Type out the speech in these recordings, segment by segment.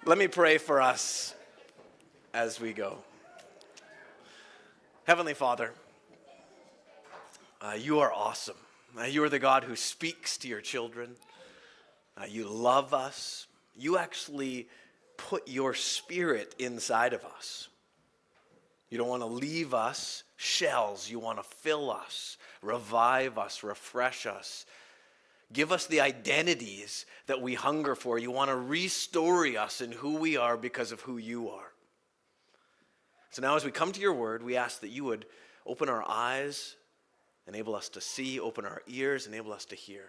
Let me pray for us as we go. Heavenly Father, you are awesome. You are the God who speaks to your children. You love us. You actually put your spirit inside of us. You don't want to leave us shells. You want to fill us, revive us, refresh us. Give us the identities that we hunger for. You want to restore us in who we are because of who you are. So now as we come to your word, we ask that you would open our eyes, enable us to see, open our ears, enable us to hear,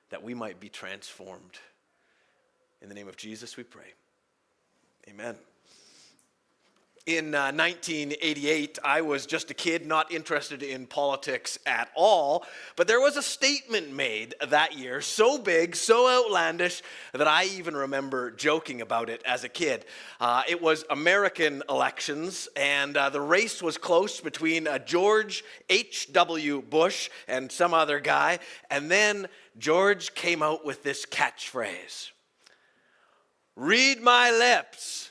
that we might be transformed. In the name of Jesus we pray. Amen. In 1988, I was just a kid, not interested in politics at all, but there was a statement made that year, so big, so outlandish, that I even remember joking about it as a kid. It was American elections, and the race was close between George H.W. Bush and some other guy, and then George came out with this catchphrase, "Read my lips.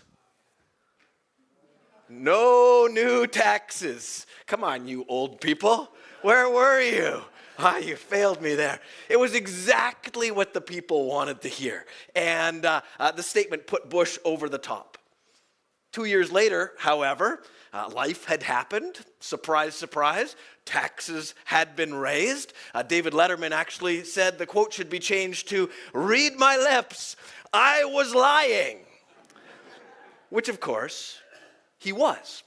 No new taxes." Come on, you old people. Where were you? You failed me there. It was exactly what the people wanted to hear. And the statement put Bush over the top. 2 years later, however, life had happened. Surprise, surprise. Taxes had been raised. David Letterman actually said the quote should be changed to, "Read my lips. I was lying." Which, of course, he was.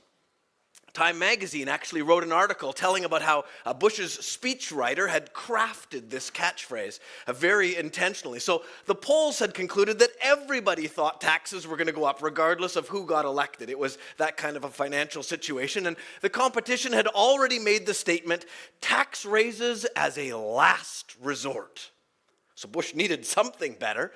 Time magazine actually wrote an article telling about how Bush's speechwriter had crafted this catchphrase very intentionally. So the polls had concluded that everybody thought taxes were going to go up regardless of who got elected. It was that kind of a financial situation. And the competition had already made the statement, tax raises as a last resort. So Bush needed something better.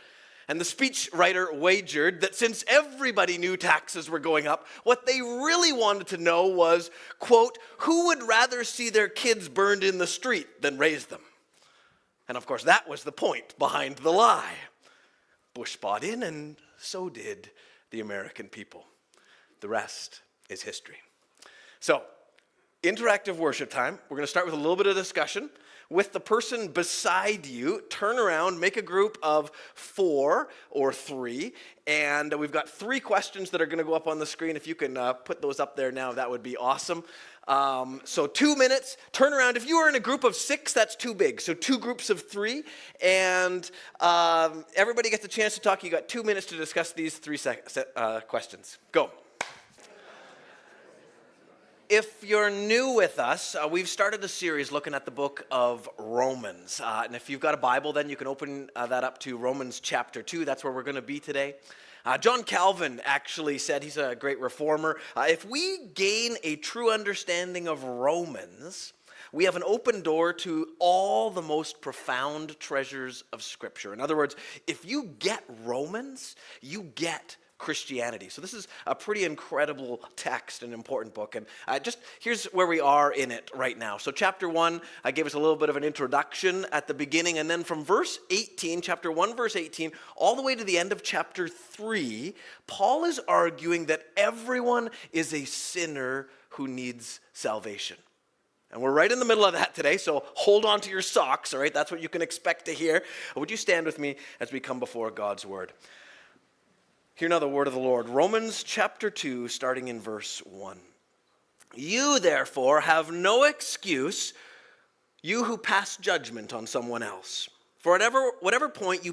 And the speechwriter wagered that since everybody knew taxes were going up, what they really wanted to know was, quote, who would rather see their kids burned in the street than raise them? And of course, that was the point behind the lie. Bush bought in, and so did the American people. The rest is history. So, interactive worship time. We're going to start with a little bit of discussion. With the person beside you, turn around, make a group of 4 or 3, and we've got 3 questions that are going to go up on the screen. If you can put those up there now, that would be awesome. So 2 minutes, turn around. If you are in a group of 6, that's too big. So 2 groups of 3, and everybody gets a chance to talk. You got 2 minutes to discuss these 3 questions. Go. If you're new with us, we've started a series looking at the book of Romans. And if you've got a Bible, then you can open that up to Romans chapter 2. That's where we're going to be today. John Calvin actually said, he's a great reformer, if we gain a true understanding of Romans, we have an open door to all the most profound treasures of Scripture. In other words, if you get Romans, you get Christianity. So this is a pretty incredible text, an important book. And here's where we are in it right now. So chapter 1, I gave us a little bit of an introduction at the beginning. And then from verse 18, chapter 1, verse 18, all the way to the end of chapter 3, Paul is arguing that everyone is a sinner who needs salvation. And we're right in the middle of that today, so hold on to your socks, all right? That's what you can expect to hear. Would you stand with me as we come before God's word? Hear now the word of the Lord. Romans chapter 2, starting in verse 1. You, therefore, have no excuse, you who pass judgment on someone else. For whatever point you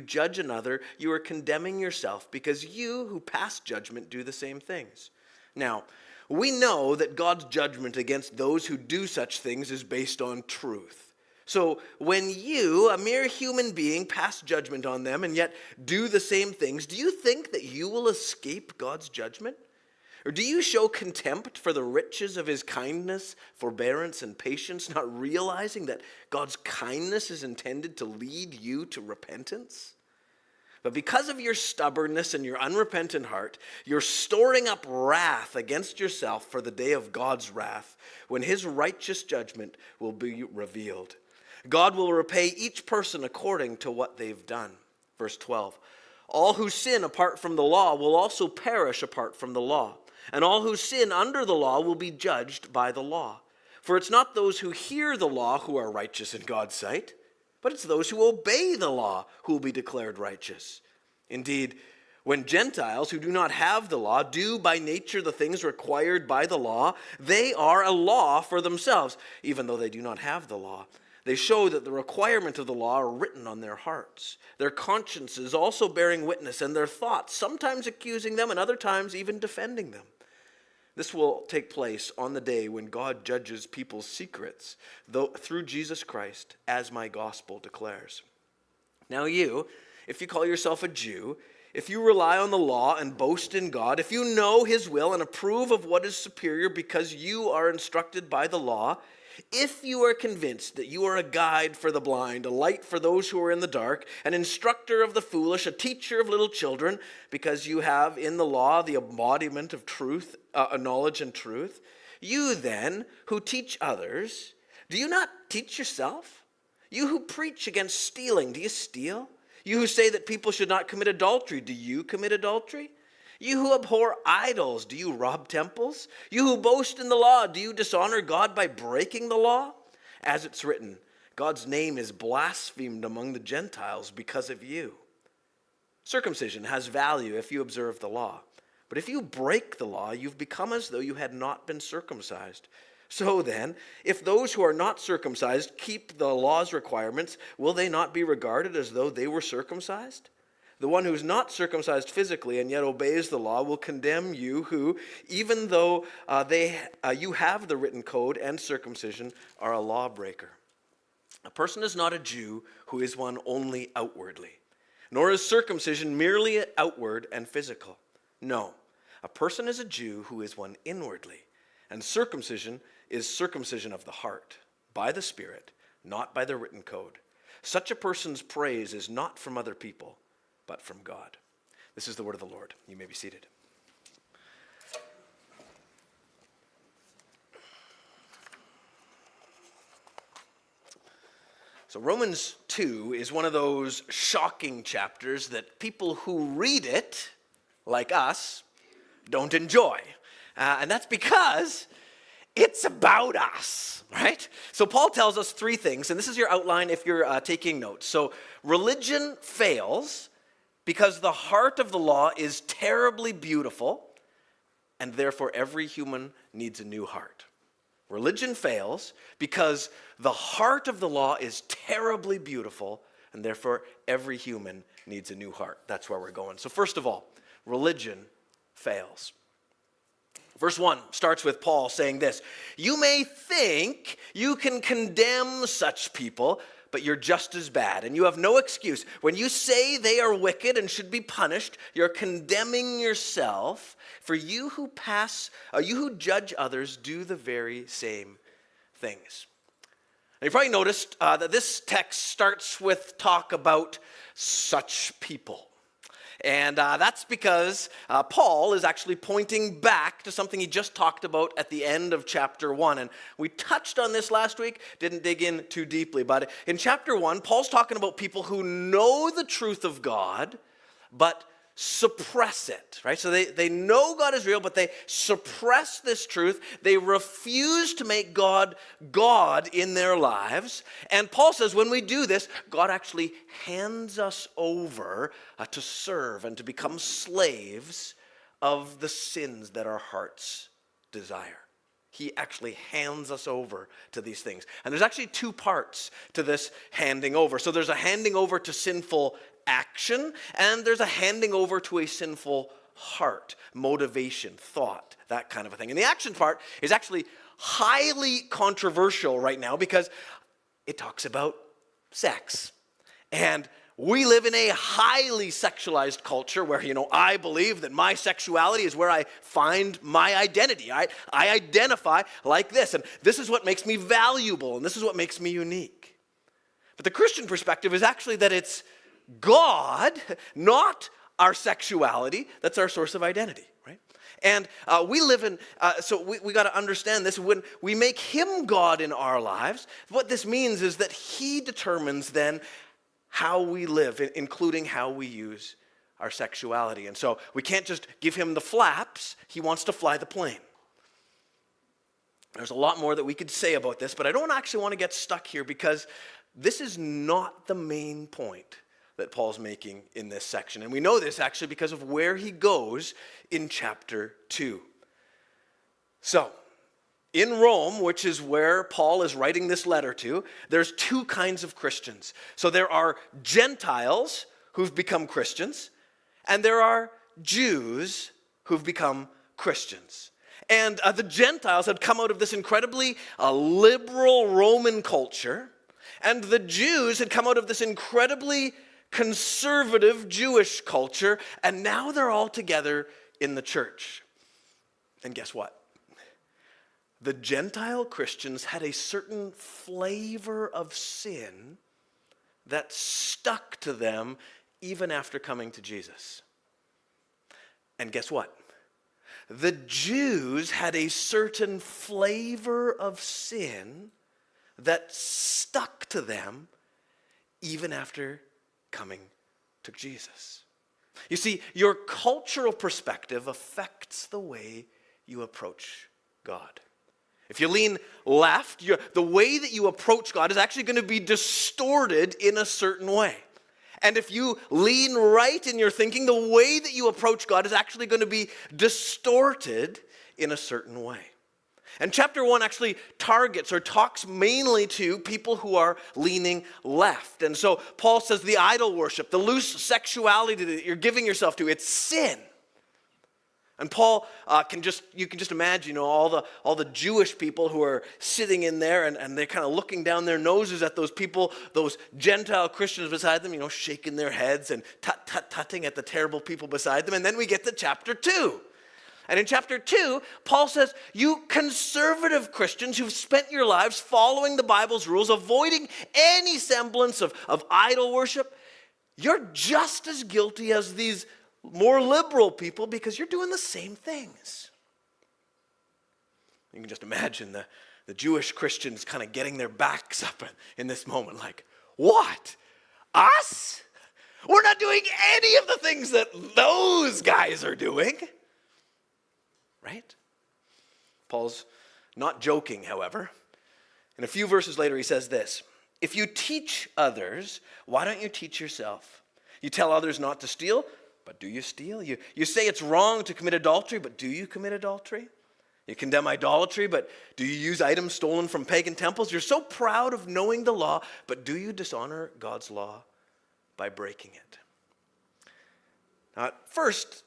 judge another, you are condemning yourself, because you who pass judgment do the same things. Now, we know that God's judgment against those who do such things is based on truth. So when you, a mere human being, pass judgment on them and yet do the same things, do you think that you will escape God's judgment? Or do you show contempt for the riches of his kindness, forbearance, and patience, not realizing that God's kindness is intended to lead you to repentance? But because of your stubbornness and your unrepentant heart, you're storing up wrath against yourself for the day of God's wrath, when his righteous judgment will be revealed. God will repay each person according to what they've done. Verse 12. All who sin apart from the law will also perish apart from the law. And all who sin under the law will be judged by the law. For it's not those who hear the law who are righteous in God's sight, but it's those who obey the law who will be declared righteous. Indeed, when Gentiles who do not have the law do by nature the things required by the law, they are a law for themselves, even though they do not have the law. They show that the requirement of the law are written on their hearts, their consciences also bearing witness, and their thoughts sometimes accusing them and other times even defending them. This will take place on the day when God judges people's secrets through Jesus Christ, as my gospel declares. Now you, if you call yourself a Jew, if you rely on the law and boast in God, if you know his will and approve of what is superior because you are instructed by the law, if you are convinced that you are a guide for the blind, a light for those who are in the dark, an instructor of the foolish, a teacher of little children, because you have in the law the embodiment of truth, knowledge and truth, you then who teach others, do you not teach yourself? You who preach against stealing, do you steal? You who say that people should not commit adultery, do you commit adultery? You who abhor idols, do you rob temples? You who boast in the law, do you dishonor God by breaking the law? As it's written, God's name is blasphemed among the Gentiles because of you. Circumcision has value if you observe the law. But if you break the law, you've become as though you had not been circumcised. So then, if those who are not circumcised keep the law's requirements, will they not be regarded as though they were circumcised? The one who is not circumcised physically and yet obeys the law will condemn you who, even though you have the written code and circumcision, are a lawbreaker. A person is not a Jew who is one only outwardly, nor is circumcision merely outward and physical. No, a person is a Jew who is one inwardly, and circumcision is circumcision of the heart, by the Spirit, not by the written code. Such a person's praise is not from other people, but from God. This is the word of the Lord. You may be seated. So Romans 2 is one of those shocking chapters that people who read it, like us, don't enjoy. And that's because it's about us, right? So Paul tells us three things, and this is your outline if you're taking notes. So religion fails because the heart of the law is terribly beautiful, and therefore every human needs a new heart. Religion fails because the heart of the law is terribly beautiful, and therefore every human needs a new heart. That's where we're going. So first of all, religion fails. Verse 1 starts with Paul saying this: you may think you can condemn such people, but you're just as bad, and you have no excuse. When you say they are wicked and should be punished, you're condemning yourself. For you who judge others do the very same things. And you probably noticed that this text starts with talk about such people. And that's because Paul is actually pointing back to something he just talked about at the end of chapter 1. And we touched on this last week, didn't dig in too deeply. But in chapter 1, Paul's talking about people who know the truth of God, but suppress it, right? So they know God is real, but they suppress this truth. They refuse to make God in their lives. And Paul says when we do this, God actually hands us over to serve and to become slaves of the sins that our hearts desire. He actually hands us over to these things. And there's actually two parts to this handing over. So there's a handing over to sinful action, and there's a handing over to a sinful heart, motivation, thought, that kind of a thing. And the action part is actually highly controversial right now because it talks about sex. And we live in a highly sexualized culture where, I believe that my sexuality is where I find my identity. I identify like this, and this is what makes me valuable, and this is what makes me unique. But the Christian perspective is actually that it's God, not our sexuality, that's our source of identity, right? And we live in, so we got to understand this. When we make him God in our lives, what this means is that he determines then how we live, including how we use our sexuality. And so we can't just give him the flaps. He wants to fly the plane. There's a lot more that we could say about this, but I don't actually want to get stuck here because this is not the main point that Paul's making in this section. And we know this actually because of where he goes in chapter 2. So, in Rome, which is where Paul is writing this letter to, there's two kinds of Christians. So there are Gentiles who've become Christians, and there are Jews who've become Christians. And the Gentiles had come out of this incredibly liberal Roman culture, and the Jews had come out of this incredibly conservative Jewish culture, and now they're all together in the church. And guess what? The Gentile Christians had a certain flavor of sin that stuck to them even after coming to Jesus. And guess what? The Jews had a certain flavor of sin that stuck to them even after coming to Jesus. You see, your cultural perspective affects the way you approach God. If you lean left, the way that you approach God is actually going to be distorted in a certain way. And if you lean right in your thinking, the way that you approach God is actually going to be distorted in a certain way. And chapter 1 actually targets or talks mainly to people who are leaning left. And so Paul says the idol worship, the loose sexuality that you're giving yourself to, it's sin. And Paul you can just imagine, all the Jewish people who are sitting in there and they're kind of looking down their noses at those people, those Gentile Christians beside them, shaking their heads and tutting at the terrible people beside them. And then we get to chapter 2. And in chapter 2, Paul says, you conservative Christians who've spent your lives following the Bible's rules, avoiding any semblance of idol worship, you're just as guilty as these more liberal people because you're doing the same things. You can just imagine the Jewish Christians kind of getting their backs up in this moment like, what? Us? We're not doing any of the things that those guys are doing. Right? Paul's not joking, however. And a few verses later he says this, if you teach others, why don't you teach yourself? You tell others not to steal, but do you steal? You say it's wrong to commit adultery, but do you commit adultery? You condemn idolatry, but do you use items stolen from pagan temples? You're so proud of knowing the law, but do you dishonor God's law by breaking it? Now, at first,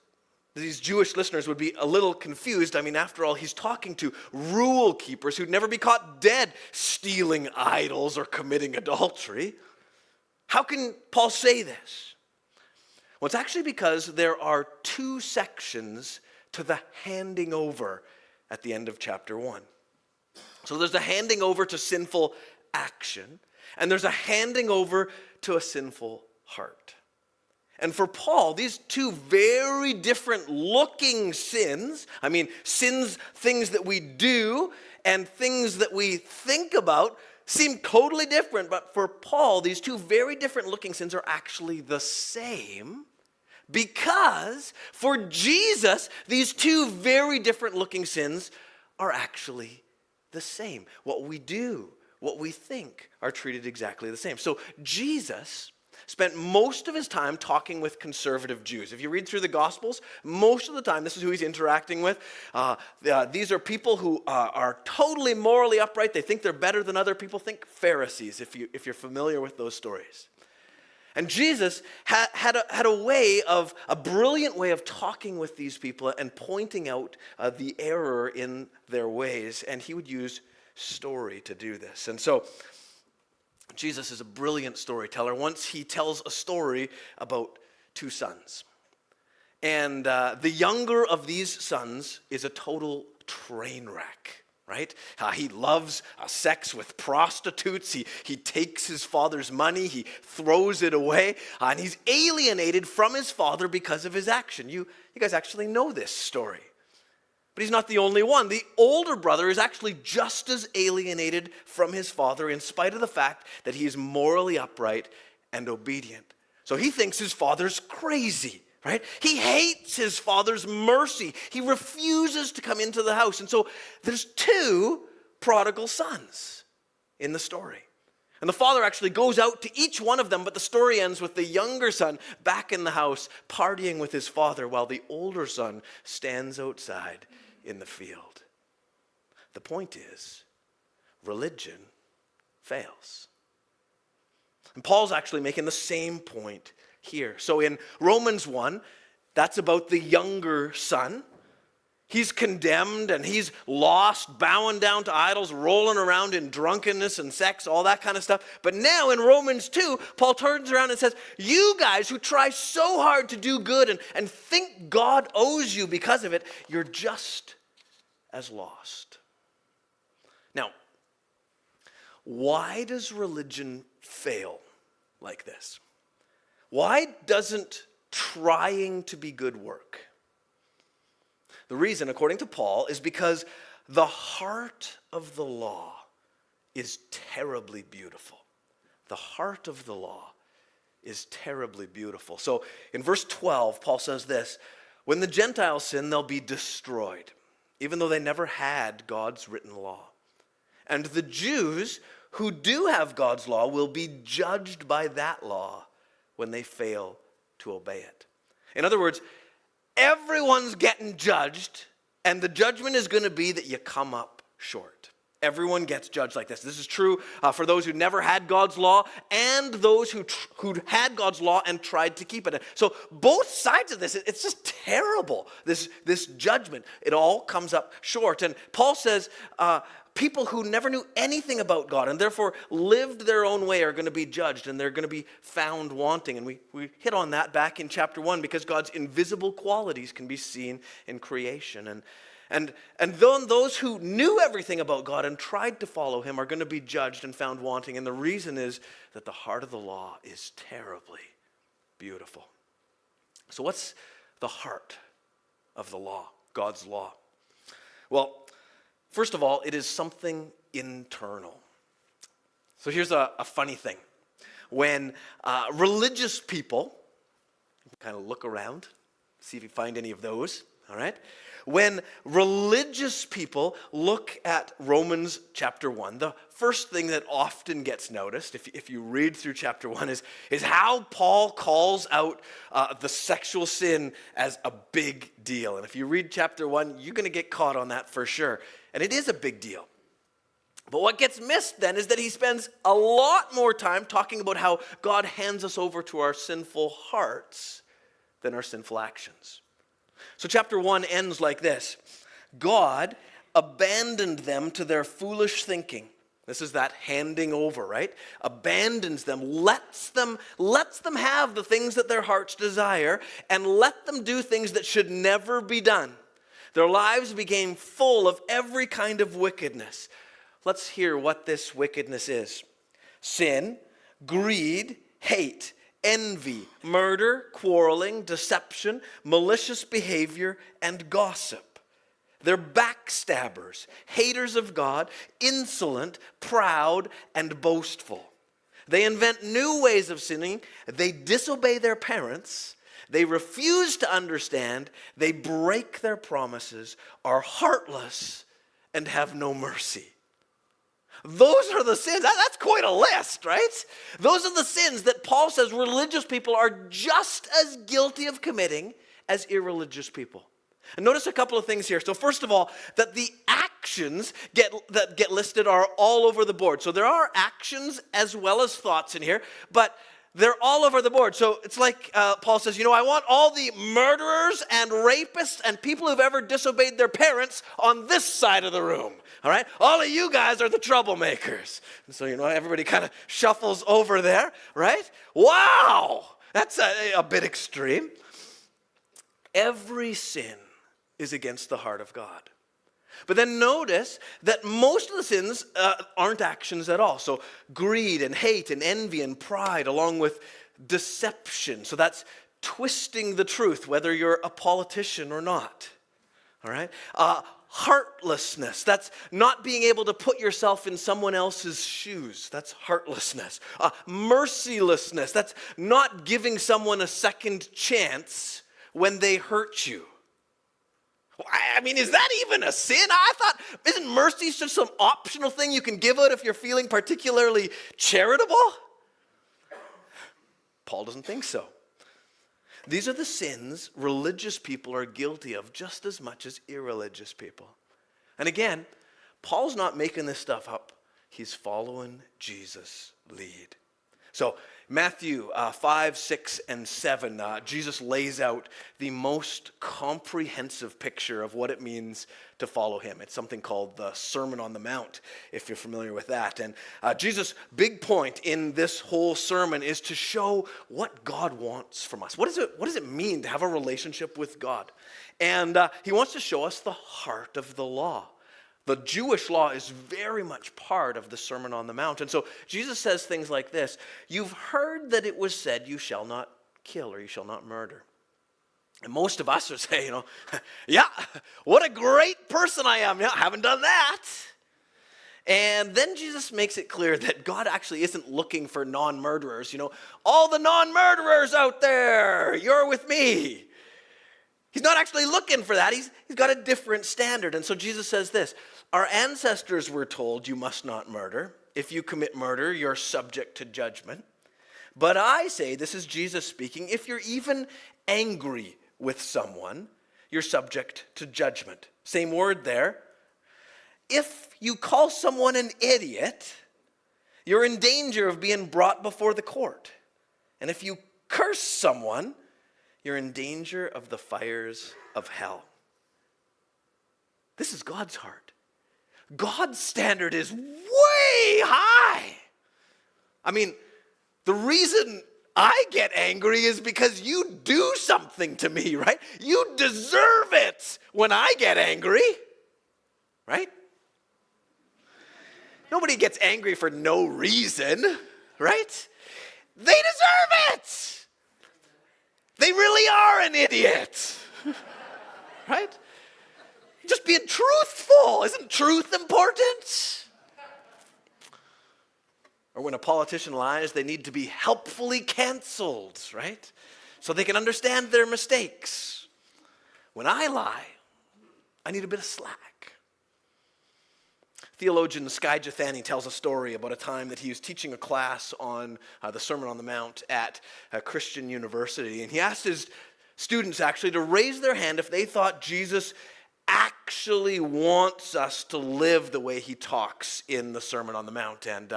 these Jewish listeners would be a little confused. I mean, after all, he's talking to rule keepers who'd never be caught dead stealing idols or committing adultery. How can Paul say this? Well, it's actually because there are two sections to the handing over at the end of chapter 1. So there's a handing over to sinful action, and there's a handing over to a sinful heart. And for Paul, these two very different looking sins, sins, things that we do and things that we think about, seem totally different. But for Paul, these two very different looking sins are actually the same. Because for Jesus, these two very different looking sins are actually the same. What we do, what we think are treated exactly the same. So Jesus spent most of his time talking with conservative Jews. If you read through the Gospels, most of the time this is who he's interacting with. These are people who are totally morally upright. They think they're better than other people. Think Pharisees, if you're familiar with those stories. And Jesus had a brilliant way of talking with these people and pointing out the error in their ways. And he would use story to do this. And so Jesus is a brilliant storyteller. Once he tells a story about two sons. And the younger of these sons is a total train wreck. Right? He loves sex with prostitutes. He takes his father's money. He throws it away. And he's alienated from his father because of his action. You guys actually know this story. But he's not the only one. The older brother is actually just as alienated from his father in spite of the fact that he's morally upright and obedient. So he thinks his father's crazy, right? He hates his father's mercy. He refuses to come into the house. And so there's two prodigal sons in the story. And the father actually goes out to each one of them, but the story ends with the younger son back in the house partying with his father while the older son stands outside in the field. The point is, religion fails. And Paul's actually making the same point here. So in Romans 1, that's about the younger son. He's condemned and he's lost, bowing down to idols, rolling around in drunkenness and sex, all that kind of stuff. But now in Romans 2, Paul turns around and says, you guys who try so hard to do good and think God owes you because of it, you're just as lost. Now, why does religion fail like this? Why doesn't trying to be good work? The reason, according to Paul, is because the heart of the law is terribly beautiful. The heart of the law is terribly beautiful. So in verse 12, Paul says this, when the Gentiles sin, they'll be destroyed, even though they never had God's written law. And the Jews who do have God's law will be judged by that law when they fail to obey it. In other words, everyone's getting judged, and the judgment is going to be that you come up short. Everyone gets judged like this. This is true for those who never had God's law and those who had God's law and tried to keep it. So both sides of this, it's just terrible, this judgment. It all comes up short. And Paul says people who never knew anything about God and therefore lived their own way are going to be judged and they're going to be found wanting. And we hit on that back in chapter 1 because God's invisible qualities can be seen in creation. And then those who knew everything about God and tried to follow him are going to be judged and found wanting. And the reason is that the heart of the law is terribly beautiful. So what's the heart of the law, God's law? Well, first of all, it is something internal. So here's a funny thing. When religious people, kind of look around, see if you find any of those, all right? When religious people look at Romans chapter 1, the first thing that often gets noticed, if you read through chapter 1, is how Paul calls out the sexual sin as a big deal. And if you read chapter 1, you're going to get caught on that for sure. And it is a big deal. But what gets missed then is that he spends a lot more time talking about how God hands us over to our sinful hearts than our sinful actions. So chapter 1 ends like this. God abandoned them to their foolish thinking. This is that handing over, right? Abandons them, lets them have the things that their hearts desire, and let them do things that should never be done. Their lives became full of every kind of wickedness. Let's hear what this wickedness is. Sin, greed, hate, envy, murder, quarreling, deception, malicious behavior, and gossip. They're backstabbers, haters of God, insolent, proud, and boastful. They invent new ways of sinning. They disobey their parents. They refuse to understand. They break their promises, are heartless, and have no mercy. Those are the sins. That's quite a list, right? Those are the sins that Paul says religious people are just as guilty of committing as irreligious people. And notice a couple of things here. So first of all, that the actions that get listed are all over the board. So there are actions as well as thoughts in here, but they're all over the board. So it's like Paul says, I want all the murderers and rapists and people who've ever disobeyed their parents on this side of the room. All right? All of you guys are the troublemakers. And so, everybody kind of shuffles over there, right? Wow! That's a bit extreme. Every sin is against the heart of God. But then notice that most of the sins aren't actions at all. So greed and hate and envy and pride along with deception. So that's twisting the truth, whether you're a politician or not. All right? heartlessness. That's not being able to put yourself in someone else's shoes. That's heartlessness. Mercilessness. That's not giving someone a second chance when they hurt you. I mean, is that even a sin? I thought, isn't mercy just some optional thing you can give out if you're feeling particularly charitable? Paul doesn't think so. These are the sins religious people are guilty of just as much as irreligious people. And again, Paul's not making this stuff up. He's following Jesus' lead. So Matthew 5, 6, and 7, Jesus lays out the most comprehensive picture of what it means to follow him. It's something called the Sermon on the Mount, if you're familiar with that. And Jesus' big point in this whole sermon is to show what God wants from us. What does it mean to have a relationship with God? And he wants to show us the heart of the law. The Jewish law is very much part of the Sermon on the Mount. And so Jesus says things like this: you've heard that it was said, you shall not kill or you shall not murder. And most of us are saying, yeah, what a great person I am. Yeah, I haven't done that. And then Jesus makes it clear that God actually isn't looking for non-murderers. All the non-murderers out there, you're with me. He's not actually looking for that. He's got a different standard. And so Jesus says this: our ancestors were told you must not murder. If you commit murder, you're subject to judgment. But I say, this is Jesus speaking, if you're even angry with someone, you're subject to judgment. Same word there. If you call someone an idiot, you're in danger of being brought before the court. And if you curse someone, you're in danger of the fires of hell. This is God's heart. God's standard is way high. I mean, the reason I get angry is because you do something to me, right? You deserve it when I get angry, right? Nobody gets angry for no reason, right? They deserve it. They really are an idiot, right? Just being truthful. Isn't truth important? Or when a politician lies, they need to be helpfully canceled, right? So they can understand their mistakes. When I lie, I need a bit of slack. Theologian Skye Jethani tells a story about a time that he was teaching a class on the Sermon on the Mount at a Christian university. And he asked his students actually to raise their hand if they thought Jesus actually wants us to live the way he talks in the Sermon on the Mount. And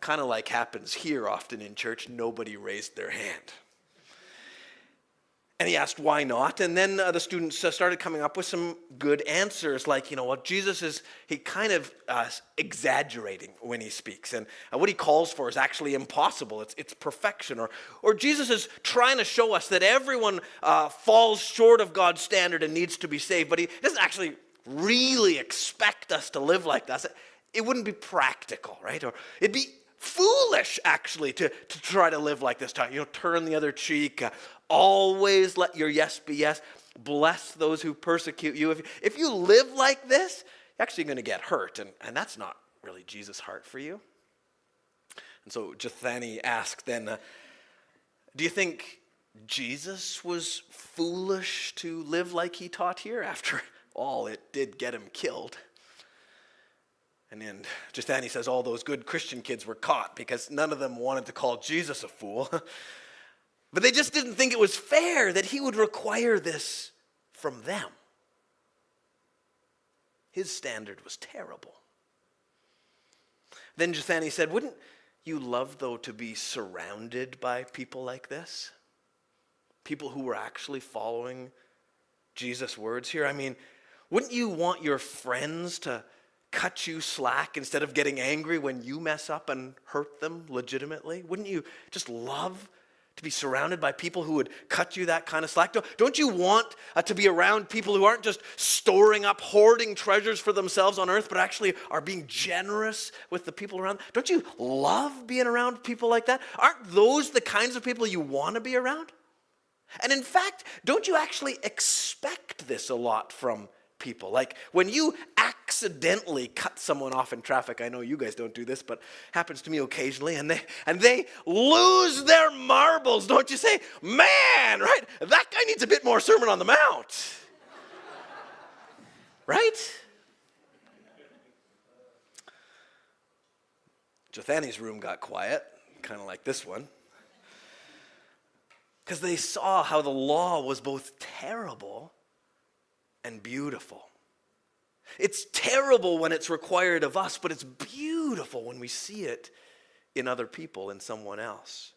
kind of like happens here often in church, nobody raised their hand. And he asked why not, and then the students started coming up with some good answers, like, Jesus is, he kind of exaggerating when he speaks, and what he calls for is actually impossible. It's perfection, or Jesus is trying to show us that everyone falls short of God's standard and needs to be saved, but he doesn't actually really expect us to live like that. It wouldn't be practical, right? Or it'd be foolish, actually, to try to live like this. Turn the other cheek. Always let your yes be yes. Bless those who persecute you. If you live like this, you're actually going to get hurt. And that's not really Jesus' heart for you. And so Jethani asked then, do you think Jesus was foolish to live like he taught here? After all, it did get him killed. And then Jethani says all those good Christian kids were caught because none of them wanted to call Jesus a fool. But they just didn't think it was fair that he would require this from them. His standard was terrible. Then Jethani said, wouldn't you love, though, to be surrounded by people like this? People who were actually following Jesus' words here? I mean, wouldn't you want your friends to cut you slack instead of getting angry when you mess up and hurt them legitimately? Wouldn't you just love to be surrounded by people who would cut you that kind of slack? Don't you want to be around people who aren't just storing up, hoarding treasures for themselves on earth, but actually are being generous with the people around? Don't you love being around people like that? Aren't those the kinds of people you want to be around? And in fact, don't you actually expect this a lot from people. Like when you accidentally cut someone off in traffic, I know you guys don't do this, but happens to me occasionally, and they lose their marbles, don't you say, man, right? That guy needs a bit more Sermon on the Mount. Right? Jothani's room got quiet, kind of like this one, because they saw how the law was both terrible and beautiful. It's terrible when it's required of us, but it's beautiful when we see it in other people, in someone else.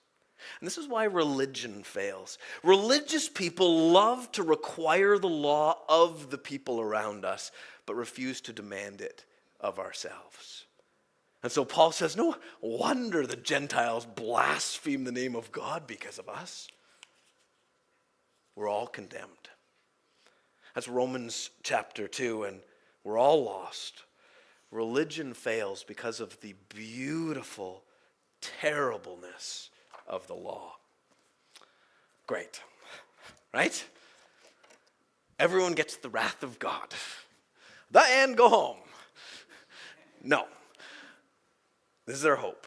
And this is why religion fails. Religious people love to require the law of the people around us, but refuse to demand it of ourselves. And so Paul says, no wonder the Gentiles blaspheme the name of God because of us. We're all condemned. That's Romans chapter 2, and we're all lost. Religion fails because of the beautiful terribleness of the law. Great, right? Everyone gets the wrath of God. And go home. No. This is our hope.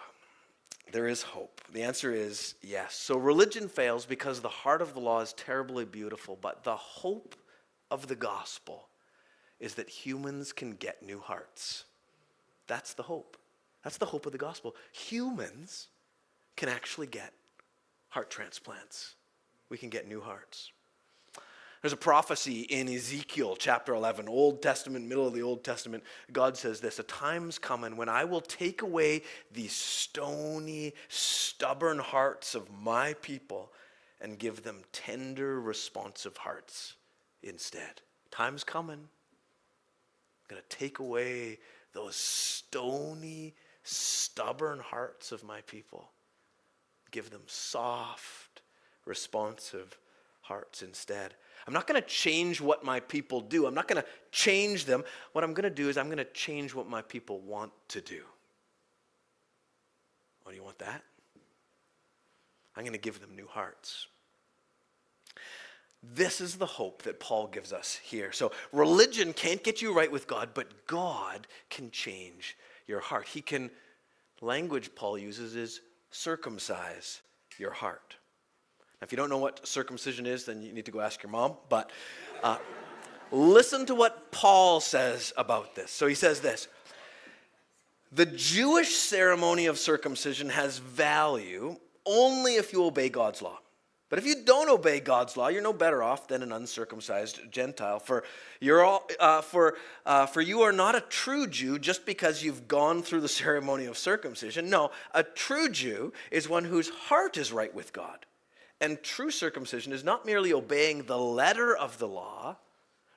There is hope. The answer is yes. So religion fails because the heart of the law is terribly beautiful, but the hope of the gospel is that humans can get new hearts. That's the hope. That's the hope of the gospel. Humans can actually get heart transplants. We can get new hearts. There's a prophecy in Ezekiel chapter 11, Old Testament, middle of the Old Testament. God says this, a time's coming when I will take away these stony, stubborn hearts of my people and give them tender, responsive hearts instead. Time's coming. I'm going to take away those stony, stubborn hearts of my people. Give them soft, responsive hearts instead. I'm not going to change what my people do. I'm not going to change them. What I'm going to do is I'm going to change what my people want to do. Oh, do you want that? I'm going to give them new hearts. This is the hope that Paul gives us here. So religion can't get you right with God, but God can change your heart. He can, language Paul uses is circumcise your heart. Now, if you don't know what circumcision is, then you need to go ask your mom. But listen to what Paul says about this. So he says this, the Jewish ceremony of circumcision has value only if you obey God's law. But if you don't obey God's law, you're no better off than an uncircumcised Gentile. For you are not a true Jew just because you've gone through the ceremony of circumcision. No, a true Jew is one whose heart is right with God. And true circumcision is not merely obeying the letter of the law.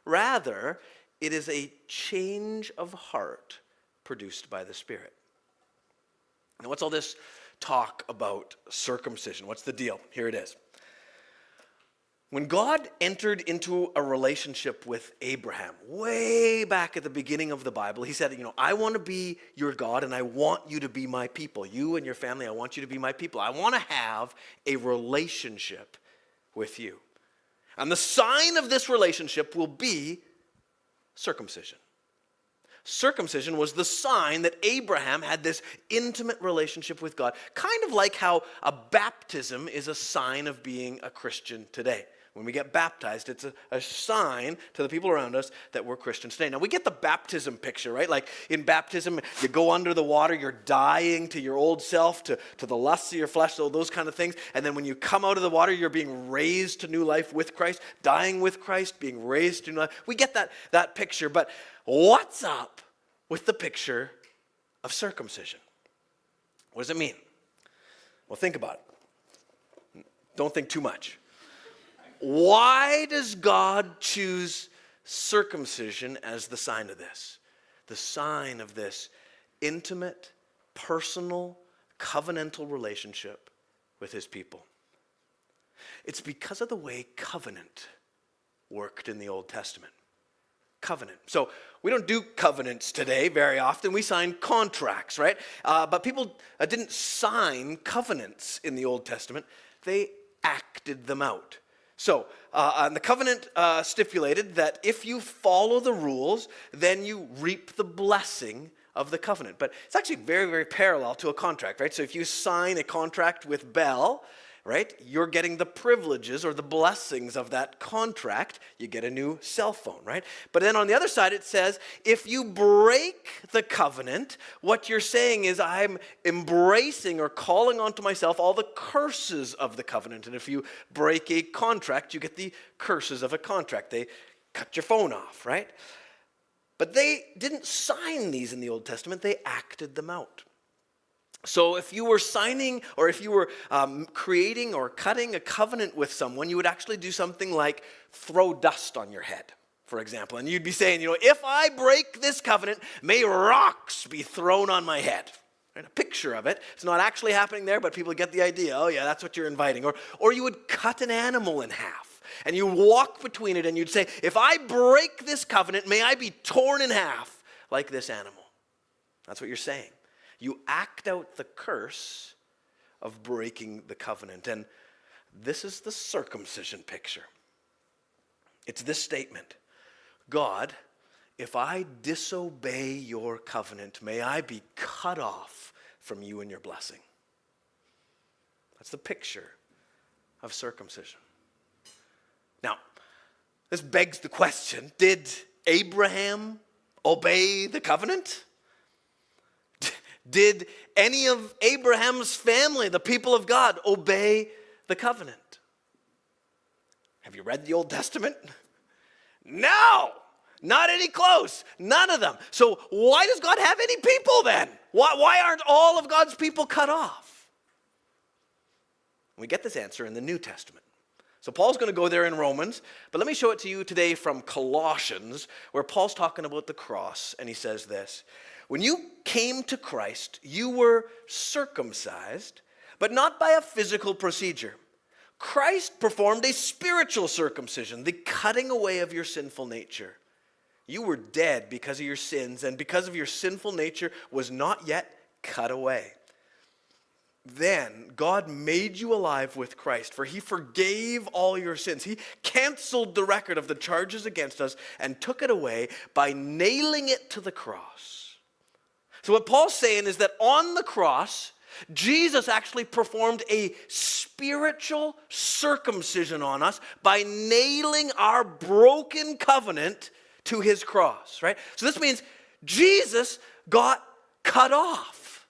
Rather, it is a change of heart produced by the Spirit. Now, what's all this talk about circumcision? What's the deal? Here it is. When God entered into a relationship with Abraham, way back at the beginning of the Bible, he said, I want to be your God and I want you to be my people. You and your family, I want you to be my people. I want to have a relationship with you. And the sign of this relationship will be circumcision. Circumcision was the sign that Abraham had this intimate relationship with God, kind of like how a baptism is a sign of being a Christian today. When we get baptized, it's a sign to the people around us that we're Christians today. Now, we get the baptism picture, right? Like in baptism, you go under the water, you're dying to your old self, to the lusts of your flesh, so those kind of things. And then when you come out of the water, you're being raised to new life with Christ, dying with Christ, being raised to new life. We get that picture. But what's up with the picture of circumcision? What does it mean? Well, think about it. Don't think too much. Why does God choose circumcision as the sign of this? The sign of this intimate, personal, covenantal relationship with his people. It's because of the way covenant worked in the Old Testament. Covenant. So we don't do covenants today very often. We sign contracts, right? But people didn't sign covenants in the Old Testament. They acted them out. So, and the covenant stipulated that if you follow the rules, then you reap the blessing of the covenant. But it's actually very, very parallel to a contract, right? So if you sign a contract with Bell, right, you're getting the privileges or the blessings of that contract. You get a new cell phone, right? But then on the other side, it says, if you break the covenant, what you're saying is I'm embracing or calling onto myself all the curses of the covenant. And if you break a contract, you get the curses of a contract. They cut your phone off, right? But they didn't sign these in the Old Testament. They acted them out. So if you were signing or if you were creating or cutting a covenant with someone, you would actually do something like throw dust on your head, for example. And you'd be saying, if I break this covenant, may rocks be thrown on my head. Right? A picture of it. It's not actually happening there, but people get the idea. Oh, yeah, that's what you're inviting. Or you would cut an animal in half. And you walk between it and you'd say, if I break this covenant, may I be torn in half like this animal. That's what you're saying. You act out the curse of breaking the covenant. And this is the circumcision picture. It's this statement. God, if I disobey your covenant, may I be cut off from you and your blessing. That's the picture of circumcision. Now, this begs the question, did Abraham obey the covenant? Did any of Abraham's family, the people of God, obey the covenant? Have you read the Old Testament? No, not any close. None of them. So why does God have any people then? Why aren't all of God's people cut off? We get this answer in the New Testament. So Paul's going to go there in Romans, but let me show it to you today from Colossians, where Paul's talking about the cross, and he says this. When you came to Christ, you were circumcised, but not by a physical procedure. Christ performed a spiritual circumcision, the cutting away of your sinful nature. You were dead because of your sins, and because of your sinful nature was not yet cut away. Then God made you alive with Christ, for he forgave all your sins. He canceled the record of the charges against us and took it away by nailing it to the cross. So what Paul's saying is that on the cross, Jesus actually performed a spiritual circumcision on us by nailing our broken covenant to his cross, right? So this means Jesus got cut off.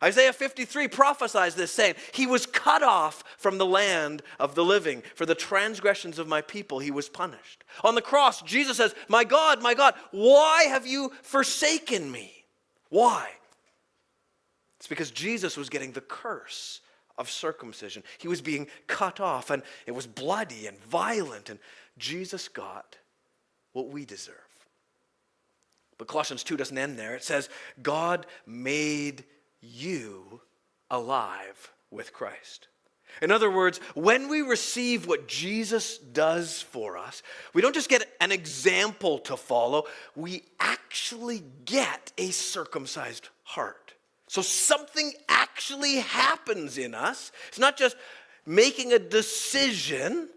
Isaiah 53 prophesies this, saying, he was cut off from the land of the living. For the transgressions of my people, he was punished. On the cross, Jesus says, my God, why have you forsaken me? Why? It's because Jesus was getting the curse of circumcision. He was being cut off, and it was bloody and violent, and Jesus got what we deserve. But Colossians 2 doesn't end there. It says, God made you alive with Christ. In other words, when we receive what Jesus does for us, we don't just get an example to follow, we actually get a circumcised heart. So something actually happens in us. It's not just making a decision.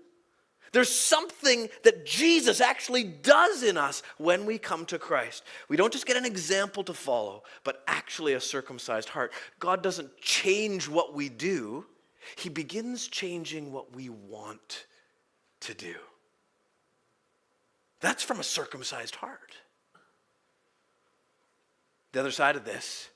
There's something that Jesus actually does in us when we come to Christ. We don't just get an example to follow, but actually a circumcised heart. God doesn't change what we do. He begins changing what we want to do. That's from a circumcised heart. The other side of this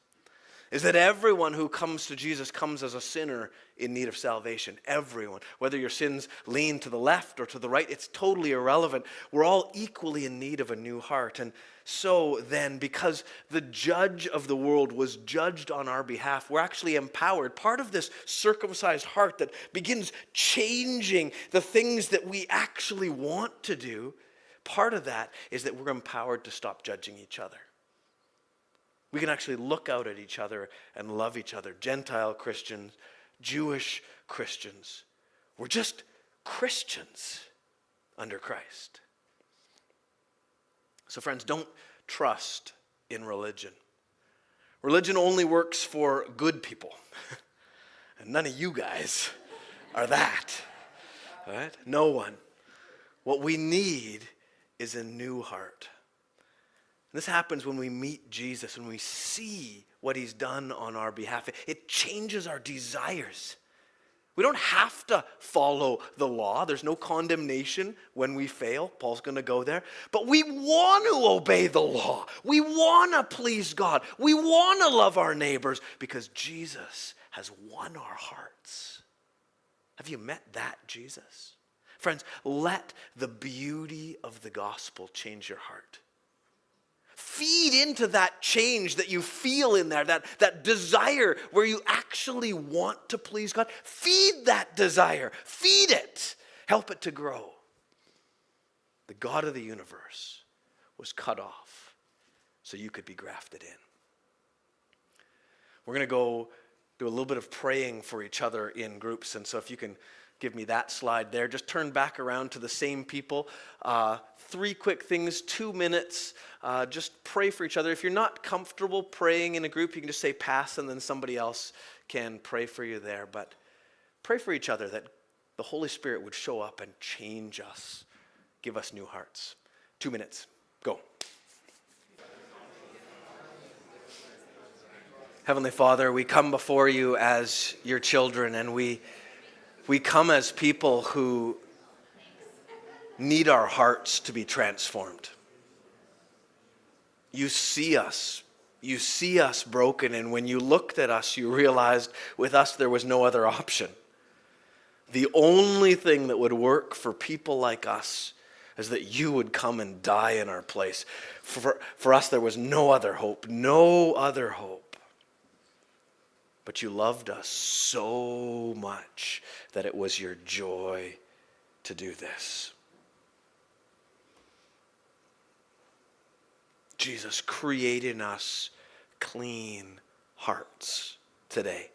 is that everyone who comes to Jesus comes as a sinner in need of salvation. Everyone. Whether your sins lean to the left or to the right, it's totally irrelevant. We're all equally in need of a new heart. And so then, because the judge of the world was judged on our behalf, we're actually empowered. Part of this circumcised heart that begins changing the things that we actually want to do, part of that is that we're empowered to stop judging each other. We can actually look out at each other and love each other. Gentile Christians, Jewish Christians. We're just Christians under Christ. So friends, don't trust in religion. Religion only works for good people. And none of you guys are that. right? No one. What we need is a new heart. And this happens when we meet Jesus, when we see what he's done on our behalf. It changes our desires. We don't have to follow the law. There's no condemnation when we fail. Paul's going to go there. But we want to obey the law. We want to please God. We want to love our neighbors because Jesus has won our hearts. Have you met that Jesus? Friends, let the beauty of the gospel change your heart. Feed into that change that you feel in there, that desire where you actually want to please God. Feed that desire. Feed it. Help it to grow. The God of the universe was cut off so you could be grafted in. We're going to go do a little bit of praying for each other in groups. And so if you can give me that slide there. Just turn back around to the same people. 3 quick things, 2 minutes. Just pray for each other. If you're not comfortable praying in a group, you can just say pass and then somebody else can pray for you there. But pray for each other that the Holy Spirit would show up and change us, give us new hearts. 2 minutes. Go. Heavenly Father, we come before you as your children, and we come as people who need our hearts to be transformed. You see us. You see us broken, and when you looked at us, you realized with us there was no other option. The only thing that would work for people like us is that you would come and die in our place. For us, there was no other hope, no other hope. But you loved us so much that it was your joy to do this. Jesus, create in us clean hearts today.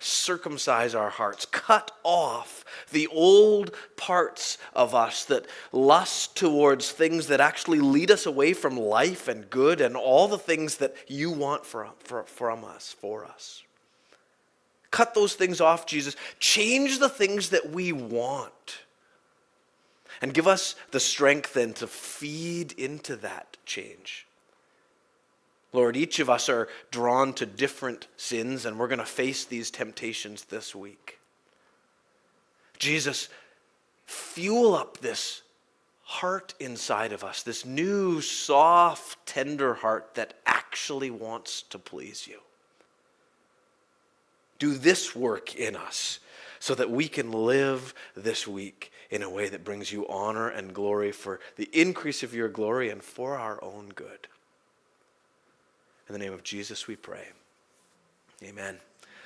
Circumcise our hearts. Cut off the old parts of us that lust towards things that actually lead us away from life and good and all the things that you want from us, for us. Cut those things off, Jesus. Change the things that we want. And give us the strength then to feed into that change. Lord, each of us are drawn to different sins, and we're going to face these temptations this week. Jesus, fuel up this heart inside of us, this new, soft, tender heart that actually wants to please you. Do this work in us so that we can live this week in a way that brings you honor and glory for the increase of your glory and for our own good. In the name of Jesus we pray. Amen.